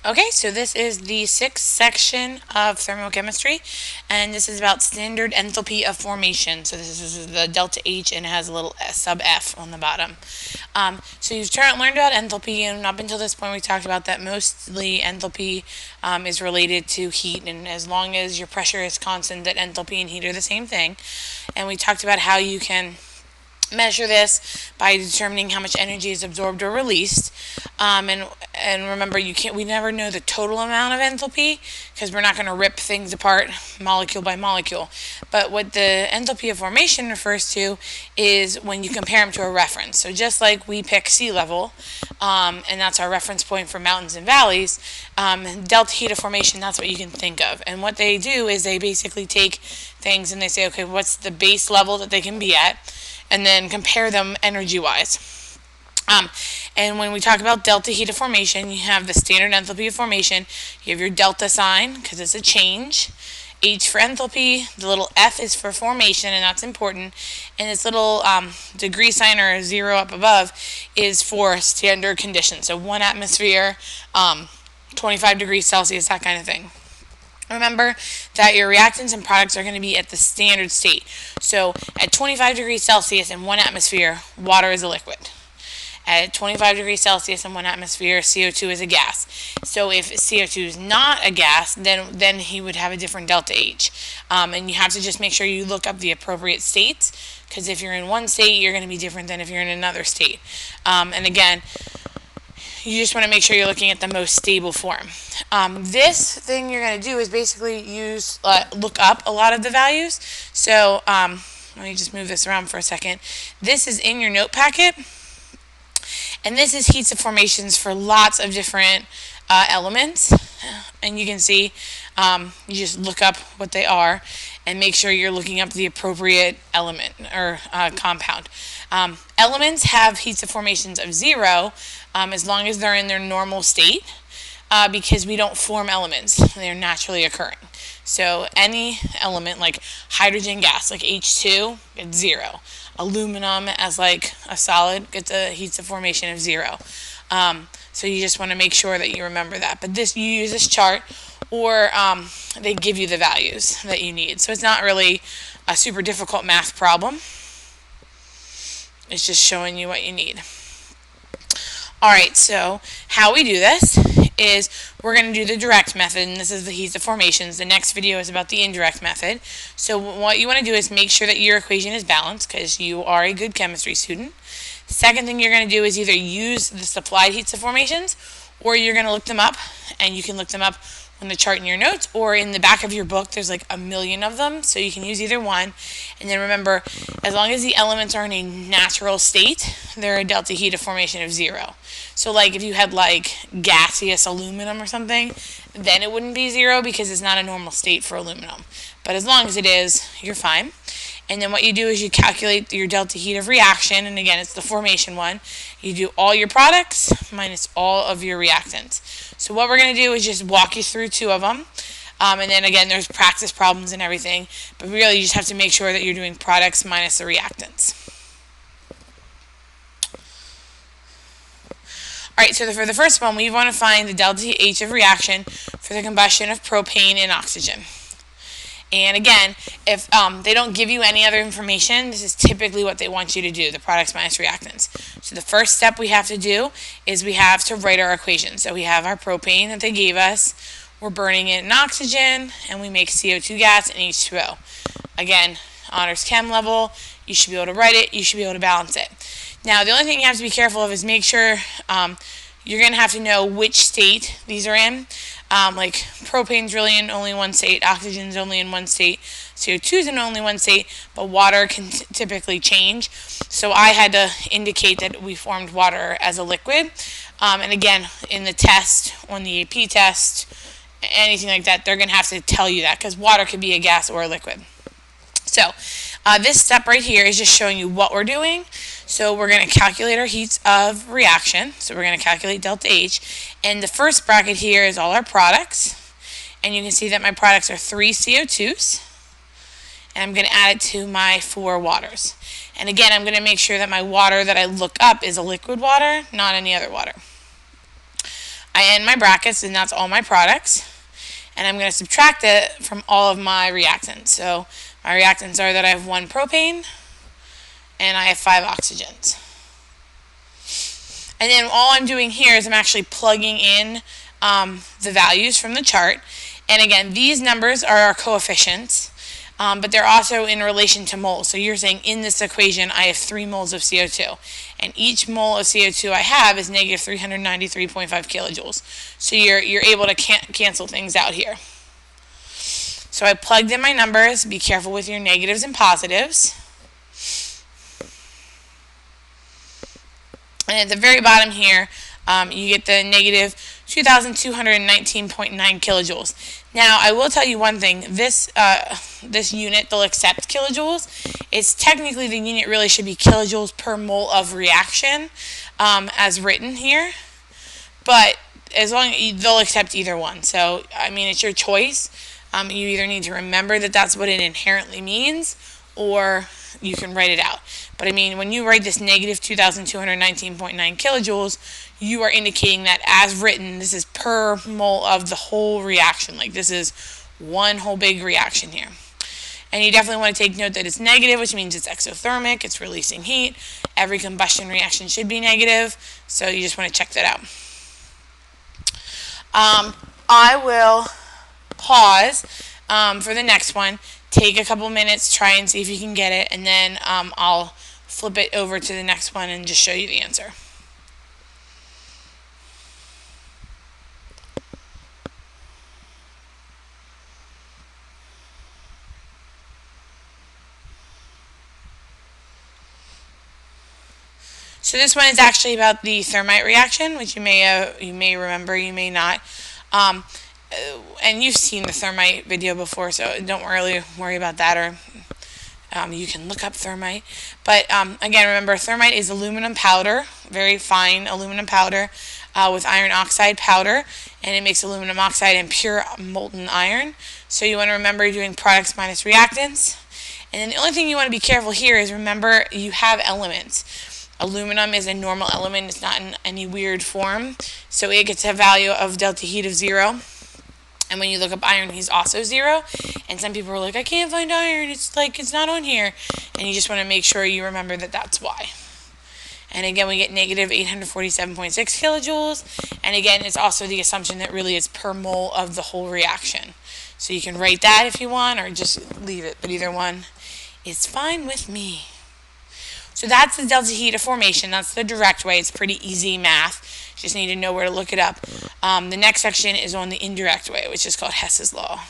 Okay, so this is the sixth section of thermochemistry, and this is about standard enthalpy of formation. So this is the delta H, and it has a little sub F on the bottom. So you've learned about enthalpy, and up until this point we talked about that mostly enthalpy is related to heat, and as long as your pressure is constant, that enthalpy and heat are the same thing. And we talked about how you can measure this by determining how much energy is absorbed or released, and remember, we never know the total amount of enthalpy because we're not going to rip things apart molecule by molecule. But what the enthalpy of formation refers to is when you compare them to a reference. So just like we pick sea level, and that's our reference point for mountains and valleys, delta heat of formation, that's what you can think of. And what they do is they basically take things and they say, okay, what's the base level that they can be at, and then compare them energy-wise. And when we talk about delta heat of formation, you have the standard enthalpy of formation. You have your delta sign, because it's a change. H for enthalpy, the little F is for formation, and that's important. And this little degree sign, or 0 up above, is for standard conditions. So 1 atmosphere, 25 degrees Celsius, that kind of thing. Remember that your reactants and products are going to be at the standard state. So at 25 degrees Celsius and 1 atmosphere, water is a liquid. At 25 degrees Celsius and 1 atmosphere, CO2 is a gas. So if CO2 is not a gas, then he would have a different delta H. And you have to just make sure you look up the appropriate states, because if you're in one state, you're going to be different than if you're in another state. And again, you just want to make sure you're looking at the most stable form. This thing you're going to do is basically look up a lot of the values. So let me just move this around for a second. This is in your note packet, and this is heats of formations for lots of different elements. And you can see, you just look up what they are and make sure you're looking up the appropriate element or compound. Elements have heats of formations of 0 as long as they're in their normal state, because we don't form elements. They're naturally occurring. So any element like hydrogen gas, like H2, gets 0. Aluminum as like a solid gets a heats of formation of 0. So you just want to make sure that you remember that. But you use this chart, or they give you the values that you need. So it's not really a super difficult math problem. It's just showing you what you need. Alright, so how we do this is we're going to do the direct method, and this is the heats of formations. The next video is about the indirect method. So what you want to do is make sure that your equation is balanced, because you are a good chemistry student. Second thing you're going to do is either use the supplied heats of formations, or you're going to look them up, and you can look them up on the chart in your notes, or in the back of your book. There's like a million of them, so you can use either one. And then remember, as long as the elements are in a natural state, they're a delta heat of formation of 0. So like if you had like gaseous aluminum or something, then it wouldn't be 0 because it's not a normal state for aluminum. But as long as it is, you're fine. And then what you do is you calculate your delta heat of reaction, and again, it's the formation one. You do all your products minus all of your reactants. So what we're going to do is just walk you through 2 of them. And then again, there's practice problems and everything, but really you just have to make sure that you're doing products minus the reactants. Alright, so for the first one, we want to find the delta H of reaction for the combustion of propane and oxygen. And again, if they don't give you any other information, this is typically what they want you to do, the products minus reactants. So the first step we have to do is we have to write our equation. So we have our propane that they gave us, we're burning it in oxygen, and we make CO2 gas and H2O. Again, honors chem level, you should be able to write it, you should be able to balance it. Now, the only thing you have to be careful of is make sure you're going to have to know which state these are in. Like propane's really in only one state, oxygen's only in one state, CO2's in only one state, but water can typically change. So I had to indicate that we formed water as a liquid. And again, in the test, on the AP test, anything like that, they're going to have to tell you that, because water could be a gas or a liquid. So this step right here is just showing you what we're doing. So we're going to calculate our heats of reaction. So we're going to calculate delta H. And the first bracket here is all our products. And you can see that my products are 3 CO2s. And I'm going to add it to my 4 waters. And again, I'm going to make sure that my water that I look up is a liquid water, not any other water. I end my brackets, and that's all my products. And I'm going to subtract it from all of my reactants. So my reactants are that I have 1 propane and I have 5 oxygens. And then all I'm doing here is I'm actually plugging in the values from the chart. And again, these numbers are our coefficients, but they're also in relation to moles. So you're saying in this equation I have 3 moles of CO2. And each mole of CO2 I have is negative 393.5 kilojoules. So you're able to cancel things out here. So I plugged in my numbers. Be careful with your negatives and positives. And at the very bottom here, you get the negative 2,219.9 kilojoules. Now, I will tell you one thing. This unit, they'll accept kilojoules. It's technically the unit really should be kilojoules per mole of reaction, as written here. But as long as they'll accept either one. So, I mean, it's your choice. You either need to remember that that's what it inherently means, or you can write it out. But I mean, when you write this negative 2,219.9 kilojoules, you are indicating that as written, this is per mole of the whole reaction. Like this is one whole big reaction here. And you definitely want to take note that it's negative, which means it's exothermic, it's releasing heat. Every combustion reaction should be negative, so you just want to check that out. I will pause for the next one. Take a couple minutes, try and see if you can get it, and then I'll flip it over to the next one and just show you the answer. So this one is actually about the thermite reaction, which you may remember, you may not. And you've seen the thermite video before, so don't really worry about that, or you can look up thermite. But again, remember, thermite is aluminum powder, very fine aluminum powder with iron oxide powder, and it makes aluminum oxide and pure molten iron. So you want to remember doing products minus reactants. And then the only thing you want to be careful here is remember you have elements. Aluminum is a normal element, it's not in any weird form, so it gets a value of delta heat of 0. And when you look up iron, he's also 0. And some people are like, I can't find iron, it's not on here. And you just want to make sure you remember that that's why. And again, we get negative 847.6 kilojoules. And again, it's also the assumption that really it's per mole of the whole reaction. So you can write that if you want, or just leave it, but either one is fine with me. So that's the delta heat of formation. That's the direct way. It's pretty easy math. You just need to know where to look it up. The next section is on the indirect way, which is called Hess's law.